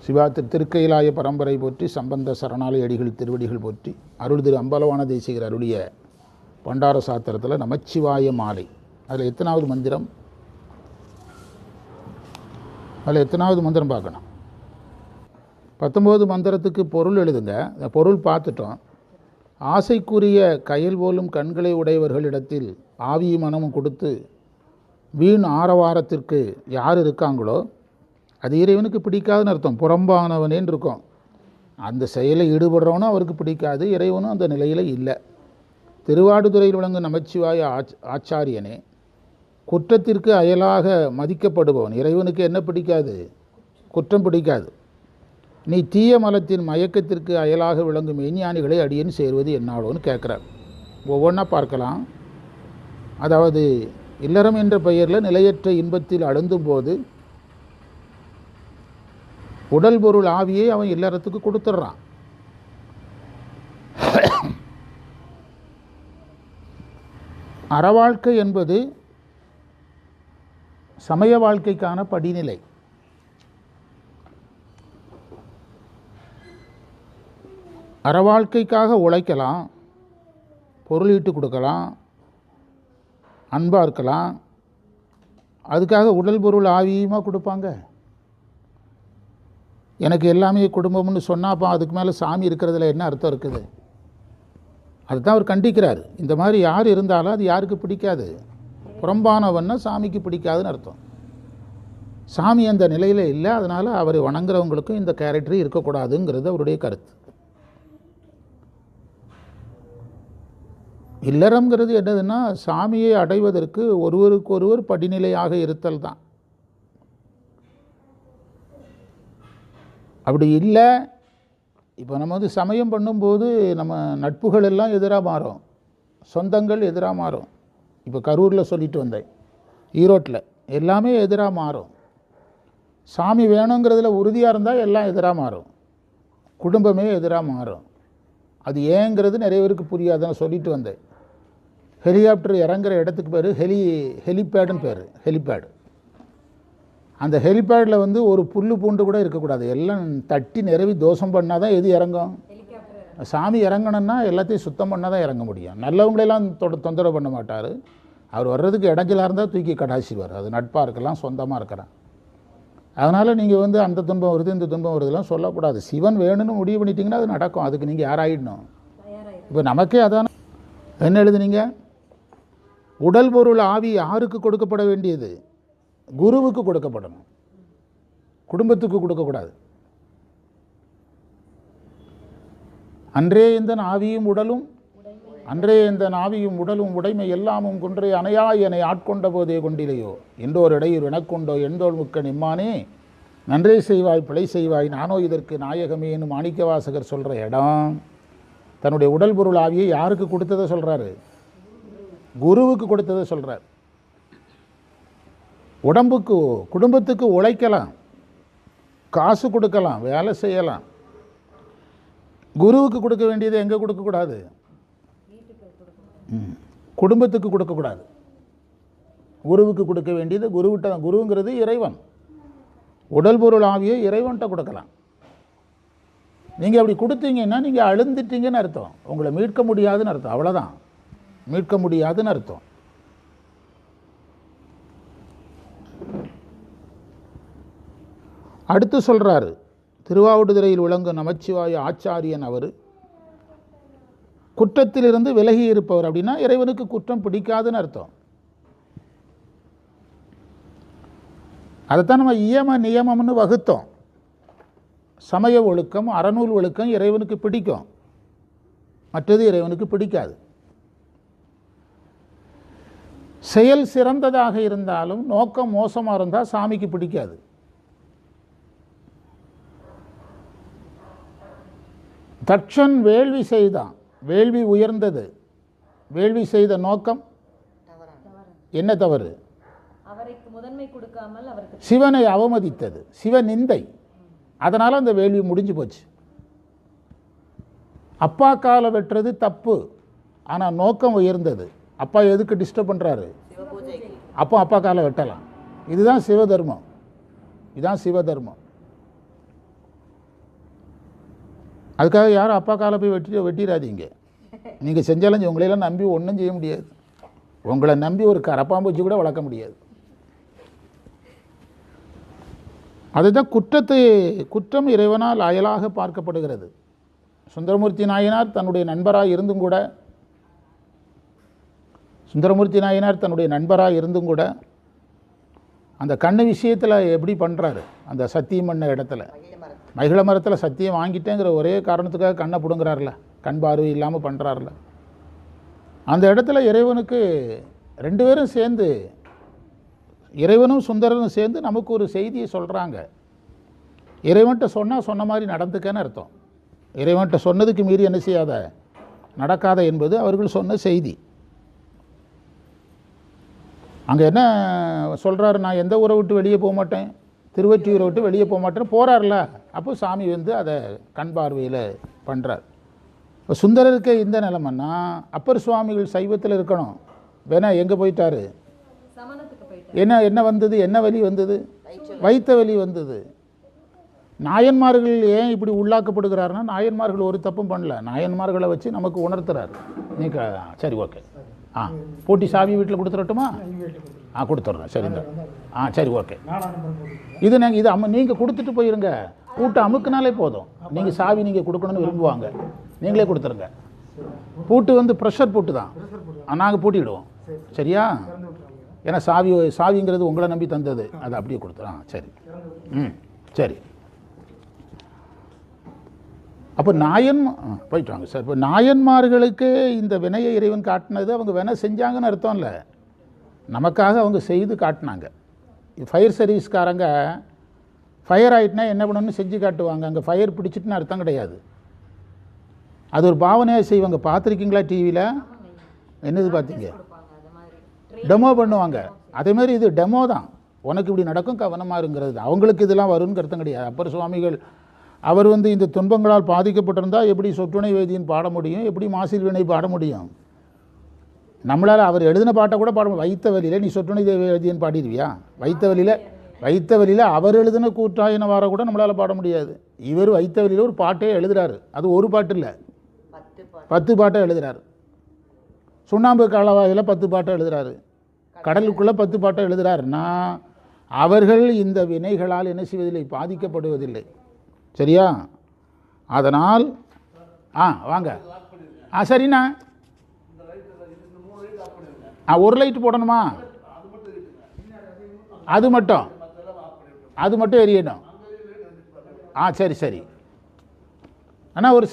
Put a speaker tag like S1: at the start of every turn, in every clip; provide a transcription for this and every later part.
S1: சிவா திருக்கையிலாய பரம்பரை போற்றி, சம்பந்த சரணாலய அடிகள் திருவடிகள் போற்றி, அருள் திரு அம்பலவான தேசிகர் அருளிய பண்டார சாத்திரத்தில் நமச்சிவாய மாலை. அதில் எத்தனாவது மந்திரம்? பார்க்கணும். 19 மந்திரத்துக்கு பொருள் எழுதுங்க. பொருள் பார்த்துட்டோம். ஆசைக்குரிய கயல் போலும் கண்களை உடையவர்களிடத்தில் ஆவியும் மனமும் கொடுத்து வீண் ஆரவாரத்திற்கு யார் இருக்காங்களோ அது இறைவனுக்கு பிடிக்காதுன்னு அர்த்தம். புறம்பானவனேன்னு இருக்கும். அந்த செயலில் ஈடுபடுறவனும் அவருக்கு பிடிக்காது, இறைவனும் அந்த நிலையில் இல்லை. திருவாடுதுறையில் விளங்கும் நமச்சிவாய ஆச்சாரியனே, குற்றத்திற்கு அயலாக மதிக்கப்படுபவன். இறைவனுக்கு என்ன பிடிக்காது? குற்றம் பிடிக்காது. நீ தீய மலத்தின் மயக்கத்திற்கு அயலாக விளங்கும் மெய்ஞானிகளை அடியேன் சேர்வது என்னாலோன்னு கேட்குறார். ஒவ்வொன்றா பார்க்கலாம். அதாவது இல்லறம் என்ற பெயரில் நிலையற்ற இன்பத்தில் அழுந்தும் போது உடல் பொருள் ஆவியை அவன் இல்லறத்துக்கு கொடுத்துட்றான். அறவாழ்க்கை என்பது சமய வாழ்க்கைக்கான படிநிலை. அறவாழ்க்கைக்காக உழைக்கலாம், பொருளீட்டு கொடுக்கலாம், அன்பாக இருக்கலாம். அதுக்காக உடல் பொருள் ஆவியுமா கொடுப்பாங்க? எனக்கு எல்லாமே குடும்பம்னு சொன்னாப்பா அதுக்கு மேலே சாமி இருக்கிறதுல என்ன அர்த்தம் இருக்குது? அதுதான் அவர் கண்டிக்கிறார். இந்த மாதிரி யார் இருந்தாலும் அது யாருக்கு பிடிக்காது? புறம்பானவன்னா சாமிக்கு பிடிக்காதுன்னு அர்த்தம். சாமி அந்த நிலையில் இல்லை, அதனால் அவரை வணங்குறவங்களுக்கும் இந்த கேரக்டர் இருக்கக்கூடாதுங்கிறது அவருடைய கருத்து. இல்லறம்ங்கிறது என்னதுன்னா சாமியை அடைவதற்கு ஒருவருக்கொருவர் படிநிலையாக இருத்தல் தான். அப்படி இல்லை, இப்போ நம்ம சமயம் பண்ணும்போது நம்ம நட்புகள் எல்லாம் எதிராக மாறும், சொந்தங்கள் எதிராக மாறும். இப்போ கரூரில் சொல்லிட்டு வந்தேன், ஈரோட்டில் எல்லாமே எதிராக மாறும். சாமி வேணுங்கிறதுல உறுதியாக இருந்தால் எல்லாம் எதிராக மாறும், குடும்பமே எதிராக மாறும். அது ஏங்கிறது நிறைய பேருக்கு புரியாது. நான் சொல்லிட்டு வந்தேன். ஹெலிகாப்டர் இறங்குற இடத்துக்கு பேர் ஹெலிபேடுன்னு பேர். ஹெலிபேடு. அந்த ஹெலிபேடில் ஒரு புல்லு பூண்டு கூட இருக்கக்கூடாது. எல்லாம் தட்டி நிறவி தோஷம் பண்ணால் தான் எது இறங்கும்? சாமி இறங்கணுன்னா எல்லாத்தையும் சுத்தம் பண்ணால் தான் இறங்க முடியும். நல்லவங்களெல்லாம் தொந்தரவு பண்ண மாட்டார். அவர் வர்றதுக்கு இடைஞ்சலாக இருந்தால் தூக்கி கடாசிடுவார். அது நட்பாக இருக்கலாம், சொந்தமாக இருக்கிறான். அதனால் நீங்கள் அந்த துன்பம் வருது இந்த துன்பம் வருதுலாம் சொல்லக்கூடாது. சிவன் வேணும்னு முடிவு பண்ணிட்டீங்கன்னா அது நடக்கும். அதுக்கு நீங்கள் யாராயிடணும்? இப்போ நமக்கே அதான. என்ன எழுதுனீங்க? உடல் பொருள் ஆவி யாருக்கு கொடுக்கப்பட வேண்டியது? குருவுக்கு கொடுக்கப்படணும், குடும்பத்துக்கு கொடுக்கக்கூடாது. அன்றே இந்த ஆவியும் உடலும் உடைமை எல்லாமும் குன்றே அணையா என்னை ஆட்கொண்ட போதே கொண்டிலையோ என்றோர் இடையூர் எனக்கொண்டோ எந்தோள் முக்க நிம்மானே நன்றே செய்வாய் பிழை செய்வாய் நானோ இதற்கு நாயகமேனு மாணிக்க வாசகர் சொல்கிற இடம். தன்னுடைய உடல் பொருள் ஆவியை யாருக்கு கொடுத்ததை சொல்கிறாரு? குருவுக்கு கொடுத்ததை சொல்கிறார். உடம்புக்கு குடும்பத்துக்கு உழைக்கலாம், காசு கொடுக்கலாம், வேலை செய்யலாம். குருவுக்கு கொடுக்க வேண்டியது எங்கே கொடுக்கக்கூடாது? குடும்பத்துக்கு கொடுக்கக்கூடாது. குருவுக்கு கொடுக்க வேண்டியது குருவிட்ட தான். குருங்கிறது இறைவன். உடல் பொருள் ஆவியை இறைவன்கிட்ட கொடுக்கலாம். நீங்கள் அப்படி கொடுத்தீங்கன்னா நீங்கள் அழுந்துட்டீங்கன்னு அர்த்தம். உங்களை மீட்க முடியாதுன்னு அர்த்தம். அவ்வளோதான், மீட்க முடியாதுன்னு அர்த்தம். அடுத்து சொல்கிறாரு, திருவாவடுதுறையில் விளங்கும் நமச்சிவாய ஆச்சாரியன் அவர் குற்றத்திலிருந்து விலகி இருப்பவர். அப்படின்னா இறைவனுக்கு குற்றம் பிடிக்காதுன்னு அர்த்தம். அதைத்தான் நம்ம நியமம்னு வகுத்தோம். சமய ஒழுக்கம், அறநூல் ஒழுக்கம் இறைவனுக்கு பிடிக்கும், மற்றது இறைவனுக்கு பிடிக்காது. செயல் சிறந்ததாக இருந்தாலும் நோக்கம் மோசமாக இருந்தால் சாமிக்கு பிடிக்காது. தட்சன் வேள்வி செய்தான், வேள்வி உயர்ந்தது. வேள்வி செய்த நோக்கம் என்ன தவறு? சிவனை அவமதித்தது, சிவநிந்தை. அதனால் அந்த வேள்வி முடிஞ்சு போச்சு. அப்பா காலை வெட்டுறது தப்பு, ஆனால் நோக்கம் உயர்ந்தது. அப்பா எதுக்கு டிஸ்டர்ப் பண்ணுறாரு? அப்போ அப்பா காலை வெட்டலாம். இதுதான் சிவதர்மம். இதுதான் சிவதர்மம். அதுக்காக யாரும் அப்பா காலை போய் வெட்டிடாதீங்க. நீங்கள் செஞ்சாலும் உங்களையெல்லாம் நம்பி ஒன்றும் செய்ய முடியாது. உங்களை நம்பி ஒரு கரப்பாம்பு வச்சு கூட வளர்க்க முடியாது. அதுதான் குற்றம் இறைவனால் அயலாக பார்க்கப்படுகிறது. சுந்தரமூர்த்தி நாயனார் தன்னுடைய நண்பராக இருந்தும் கூட அந்த கண்ணு விஷயத்தில் எப்படி பண்ணுறாரு, அந்த சத்தியம் பண்ண இடத்துல மகிழ மரத்தில் சத்தியம் வாங்கிட்டேங்கிற ஒரே காரணத்துக்காக கண்ணை பிடுங்குறாருல, கண் பார்வை இல்லாமல் பண்ணுறாருல. அந்த இடத்துல இறைவனுக்கு 2 பேரும் சேர்ந்து, இறைவனும் சுந்தரனும் சேர்ந்து நமக்கு ஒரு செய்தியை சொல்கிறாங்க. இறைவன்கிட்ட சொன்னால் சொன்ன மாதிரி நடந்துக்கன்னு அர்த்தம். இறைவன்கிட்ட சொன்னதுக்கு மீறி என்ன செய்யாத, நடக்காத என்பது அவர்கள் சொன்ன செய்தி. அங்கே என்ன சொல்கிறாரு, நான் எந்த ஊரை விட்டு வெளியே போக மாட்டேன், திருவொற்றியூரை விட்டு வெளியே போக மாட்டேன்னு போகிறார்ல. அப்போ சாமி வந்து அதை கண் பார்வையில் பண்ணுறார். இப்போ சுந்தரருக்கு இந்த நிலைமைன்னா அப்பர் சுவாமிகள் சைவத்தில் இருக்கணும். வேணா எங்கே போயிட்டாரு, என்ன வந்தது, என்ன வலி வந்தது, வைத்த வலி வந்தது. நாயன்மார்கள் ஏன் இப்படி உள்ளாக்கப்படுகிறாருன்னா, நாயன்மார்கள் ஒரு தப்பும் பண்ணல. நாயன்மார்களை வச்சு நமக்கு உணர்த்துறாரு. நீங்கள் சரி ஓகே, போட்டி சாவி வீட்டில் கொடுத்துடட்டுமா? கொடுத்துட்றேன். சரிங்க. சரி ஓகே. இது நீங்கள் கொடுத்துட்டு போயிருங்க, பூட்டை அமுக்குனாலே போதும். நீங்கள் சாவி நீங்கள் கொடுக்கணும்னு விரும்புவாங்க, நீங்களே கொடுத்துருங்க. பூட்டு வந்து ப்ரெஷர் பூட்டு தான், நாங்கள் பூட்டிவிடுவோம். சரியா? ஏன்னா சாவிங்கிறது உங்களை நம்பி தந்தது, அதை அப்படியே கொடுத்துறோம். சரி. சரி. அப்போ போயிட்டு வாங்க சார். இப்போ நாயன்மார்களுக்கு இந்த வினையை இறைவன் காட்டினது அவங்க வினை செஞ்சாங்கன்னு அர்த்தம் இல்லை, நமக்காக அவங்க செய்து காட்டினாங்க. ஃபயர் சர்வீஸ்காரங்க ஃபயர் ஆகிட்டுனா என்ன பண்ணணும்னு செஞ்சு காட்டுவாங்க. அங்கே ஃபயர் பிடிச்சிட்டுன்னு அர்த்தம் கிடையாது, அது ஒரு பாவனையாக செய்வாங்க. பார்த்துருக்கீங்களா டிவியில்? என்னது பார்த்தீங்க? டெமோ பண்ணுவாங்க. அதேமாதிரி இது டெமோ தான். உனக்கு இப்படி நடக்கும், கவனமாக இருங்கிறது. அவங்களுக்கு இதெல்லாம் வரும்னு அர்த்தம் கிடையாது. அப்பர் சுவாமிகள் அவர் வந்து இந்த துன்பங்களால் பாதிக்கப்பட்டிருந்தால் எப்படி சொற்றுணை வேதியின் பாட முடியும், எப்படி மாசில் வினை பாட முடியும்? நம்மளால் அவர் எழுதின பாட்டை கூட பாட முடியும். வைத்த வழியில் நீ சொற்றுணை வேதியன் பாடிடுவியா? வைத்த வழியில் அவர் எழுதின கூற்றாயின வார கூட நம்மளால் பாட முடியாது. இவர் வைத்த வழியில் ஒரு பாட்டே எழுதுகிறாரு. அது ஒரு பாட்டு இல்லை, 10 பாட்டை எழுதுகிறார். சுண்ணாம்பு காலவாயில் 10 பாட்டை எழுதுகிறாரு. கடலுக்குள்ளே 10 பாட்டை எழுதுகிறாருன்னா அவர்கள் இந்த வினைகளால் என்ன செய்வதில்லை, பாதிக்கப்படுவதில்லை. சரியா? அதனால் வாங்க. சரிண்ணா. ஒரு லைட் போடணுமா? அது மட்டும் எரியணும். சரி சரி. ஆனால் ஒரு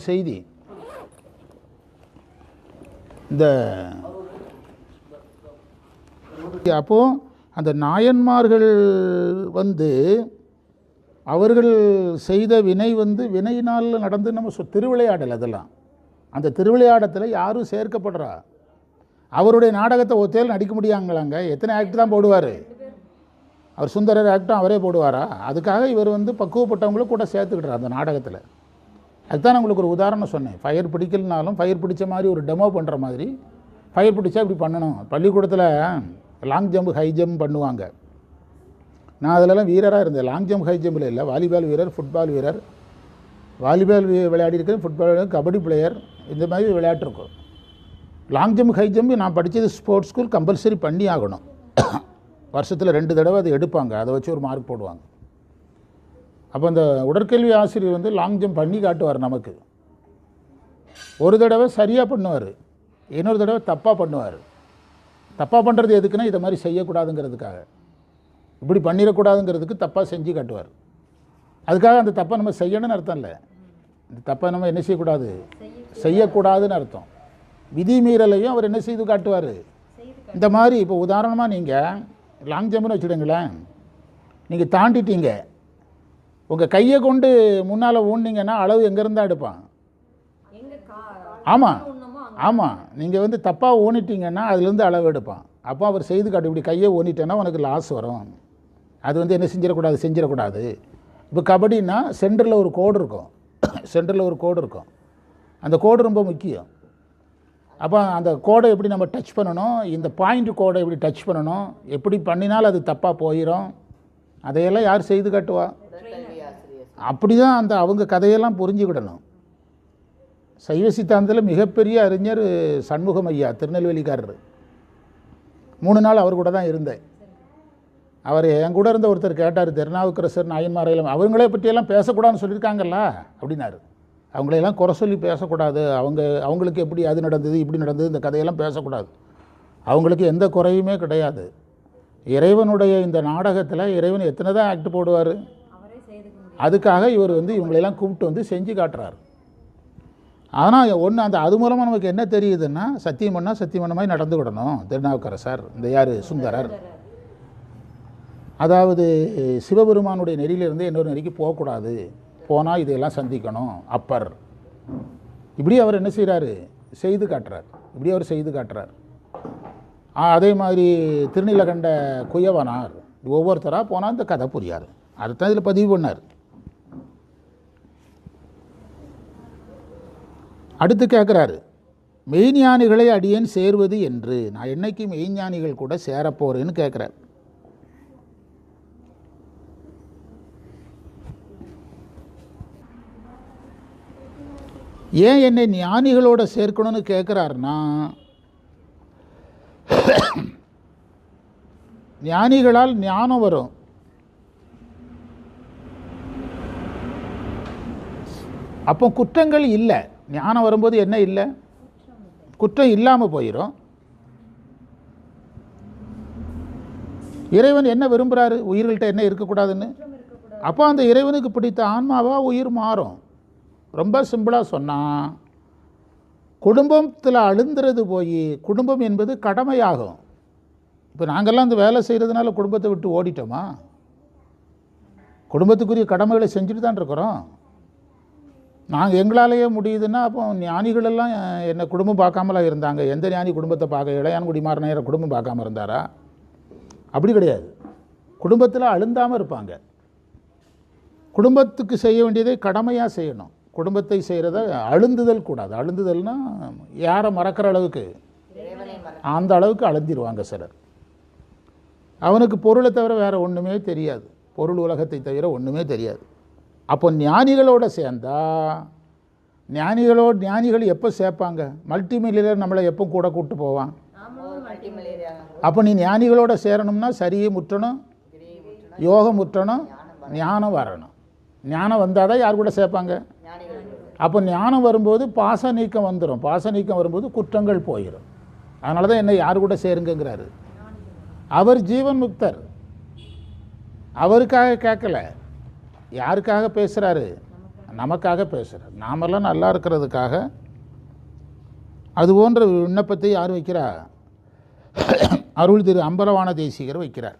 S1: செய்தி இந்த அப்போது அந்த நாயன்மார்கள் வந்து அவர்கள் செய்த வினை வந்து வினையினால் நடந்து நம்ம திருவிளையாடல். அதெல்லாம் அந்த திருவிளையாடத்தில் யாரும் சேர்க்கப்படுறா? அவருடைய நாடகத்தை ஒத்தையில் நடிக்க முடியாங்களாங்க? எத்தனை ஆக்ட் தான் போடுவார் அவர்? சுந்தரர் ஆக்டும் அவரே போடுவாரா? அதுக்காக இவர் வந்து பக்குவப்பட்டவங்களும் கூட சேர்த்துக்கிட்டார் அந்த நாடகத்தில். அதுதான் உங்களுக்கு ஒரு உதாரணம் சொன்னேன். ஃபயர் பிடிக்கலனாலும் ஃபயர் பிடிச்ச மாதிரி ஒரு டெமோ பண்ணுற மாதிரி, ஃபயர் பிடிச்சா இப்படி பண்ணணும். பள்ளிக்கூடத்தில் லாங் ஜம்ப் ஹை ஜம்ப் பண்ணுவாங்க. நான் அதிலலாம் வீரராக இருந்தேன். லாங் ஜம்ப் ஹை ஜம்பில் இல்லை, வாலிபால் வீரர், ஃபுட்பால் வீரர். வாலிபால் விளையாடிருக்கேன், ஃபுட்பால், கபடி பிளேயர், இந்த மாதிரி விளையாட்டுருக்கோம். லாங் ஜம்ப் ஹை ஜம்ப் நான் படித்தது ஸ்போர்ட்ஸ் ஸ்கூல், கம்பல்சரி பண்ணி ஆகணும். வருஷத்தில் 2 தடவை அதை எடுப்பாங்க, அதை வச்சு ஒரு மார்க் போடுவாங்க. அப்போ அந்த உடற்கல்வி ஆசிரியர் வந்து லாங் ஜம்ப் பண்ணி காட்டுவார் நமக்கு. ஒரு தடவை சரியாக பண்ணுவார், இன்னொரு தடவை தப்பாக பண்ணுவார். தப்பாக பண்ணுறது எதுக்குன்னா இதை மாதிரி செய்யக்கூடாதுங்கிறதுக்காக, இப்படி பண்ணிடக்கூடாதுங்கிறதுக்கு தப்பாக செஞ்சு காட்டுவார். அதுக்காக அந்த தப்பை நம்ம செய்யணும்னு அர்த்தம் இல்லை, இந்த தப்பை நம்ம என்ன செய்யக்கூடாது, செய்யக்கூடாதுன்னு அர்த்தம். விதி மீறலையும் அவர் என்ன செய்து காட்டுவார். இந்த மாதிரி இப்போ உதாரணமாக நீங்கள் லாங் ஜம்ப்னு வச்சுடுங்களேன், நீங்கள் தாண்டிட்டீங்க, உங்கள் கையை கொண்டு முன்னால் ஊனிங்கன்னா அளவு எங்கேருந்தா எடுப்பான்? ஆமாம், நீங்கள் வந்து தப்பாக ஊனிட்டீங்கன்னா அதுலேருந்து அளவு எடுப்பான். அப்போ அவர் செய்து காட்டு, இப்படி கையை ஊனிட்டேன்னா உனக்கு லாஸ் வரும், அது வந்து என்ன செஞ்சிடக்கூடாது. இப்போ கபடின்னா சென்டரில் ஒரு கோடு இருக்கும், அந்த கோடு ரொம்ப முக்கியம். அப்போ அந்த கோடை எப்படி நம்ம டச் பண்ணணும், இந்த பாயிண்ட் கோடை எப்படி டச் பண்ணணும், எப்படி பண்ணினால் அது தப்பாக போயிடும், அதையெல்லாம் யார் செய்து காட்டுவா? அப்படி தான் அந்த அவங்க கதையெல்லாம் புரிஞ்சுக்கிடணும். சைவ சித்தாந்தத்தில் மிகப்பெரிய அறிஞர் சண்முகம் ஐயா, திருநெல்வேலிக்காரர். 3 நாள் அவர் கூட தான் இருந்தேன். அவர் என் கூட இருந்த ஒருத்தர் கேட்டார், திருநாவுக்கரசர் நாயன்மாரையெல்லாம் அவங்களே பற்றியெல்லாம் பேசக்கூடாதுன்னு சொல்லியிருக்காங்கல்ல அப்படின்னாரு. அவங்களையெல்லாம் குறை சொல்லி பேசக்கூடாது, அவங்களுக்கு எப்படி அது நடந்தது இப்படி நடந்தது இந்த கதையெல்லாம் பேசக்கூடாது, அவங்களுக்கு எந்த குறையுமே கிடையாது. இறைவனுடைய இந்த நாடகத்தில் இறைவன் எத்தனை தான் ஆக்ட் போடுவார், அதுக்காக இவர் இவங்களெல்லாம் கூப்பிட்டு செஞ்சு காட்டுறாரு. ஆனால் ஒன்று அது மூலமாக நமக்கு என்ன தெரியுதுன்னா, சத்தியம் பண்ணால் சத்தியம் பண்ண மாதிரி நடந்துக்கிடணும். திருநாவுக்கரசர் இந்த யார் சுந்தரர், அதாவது சிவபெருமானுடைய நெறியிலிருந்து இன்னொரு நெறிக்கு போகக்கூடாது, போனால் இதையெல்லாம் சந்திக்கணும் அப்பர், இப்படி அவர் என்ன செய்கிறாரு, செய்து காட்டுறார். இப்படி அவர் செய்து காட்டுறார். அதே மாதிரி திருநீலகண்ட குயவனார் ஒவ்வொருத்தராக போனால் இந்த கதை புரியாது, அதுதான் இதில் பதிவு பண்ணார். அடுத்து கேட்குறாரு, மெய்ஞானிகளை அடியேன் சேர்வது என்று, நான் என்னைக்கு மெய்ஞானிகள் கூட சேரப்போறேன்னு கேட்குறார். ஏன் என்னை ஞானிகளோட சேர்க்கணும்னு கேட்குறாருன்னா, ஞானிகளால் ஞானம் வரும். அப்போ குற்றங்கள் இல்லை. ஞானம் வரும்போது என்ன இல்லை, குற்றம் இல்லாமல் போயிடும். இறைவன் என்ன விரும்புகிறாரு, உயிர்கள்ட்ட என்ன இருக்கக்கூடாதுன்னு. அப்போ அந்த இறைவனுக்கு பிடித்த ஆன்மாவாக உயிர் மாறும். ரொம்ப சிம்பிளாக சொன்னால், குடும்பத்தில் அழுந்துறது போய் குடும்பம் என்பது கடமையாகும். இப்போ நாங்கள்லாம் அந்த வேலை செய்கிறதுனால குடும்பத்தை விட்டு ஓடிட்டோமா? குடும்பத்துக்குரிய கடமைகளை செஞ்சுட்டு தான் இருக்கிறோம். நாங்கள் எங்களாலேயே முடியுதுன்னா, அப்போ ஞானிகளெல்லாம் என்ன குடும்பம் பார்க்காமலாம் இருந்தாங்க? எந்த ஞானி குடும்பத்தை பார்க்க, இளையான்குடி மாறனையரை குடும்பம் பார்க்காம இருந்தாரா? அப்படி கிடையாது. குடும்பத்தில் அழுந்தாமல் இருப்பாங்க. குடும்பத்துக்கு செய்ய வேண்டியதை கடமையாக செய்யணும். குடும்பத்தை செய்கிறத அழுந்துதல் கூடாது. அழுந்துதல்னா யாரை மறக்கிற அளவுக்கு, அந்த அளவுக்கு அழுந்திடுவாங்க சிலர். அவனுக்கு பொருளை தவிர வேறு ஒன்றுமே தெரியாது, பொருள் உலகத்தை தவிர ஒன்றுமே தெரியாது. அப்போ ஞானிகளோடு சேர்ந்தா, ஞானிகள் எப்போ சேர்ப்பாங்க? மல்டி மில்லியனர் நம்மளை எப்போ கூட கூப்பிட்டு போவான்? அப்போ நீ ஞானிகளோட சேரணும்னா சரியை முற்றணும், யோகம் முற்றணும், ஞானம் வரணும். ஞானம் வந்தால் தான் யார் கூட சேர்ப்பாங்க? அப்போ ஞானம் வரும்போது பாச நீக்கம் வந்துடும். பாச நீக்கம் வரும்போது குற்றங்கள் போயிடும். அதனால தான் என்னை யார் கூட சேருங்கிறாரு. அவர் ஜீவன் முக்தர், அவருக்காக கேட்கல. யாருக்காக பேசுகிறாரு? நமக்காக பேசுகிறார். நாமெல்லாம் நல்லா இருக்கிறதுக்காக. அது போன்ற விண்ணப்பத்தை யார் வைக்கிறா? அருள் திரு அம்பலவான தேசிகர் வைக்கிறார்.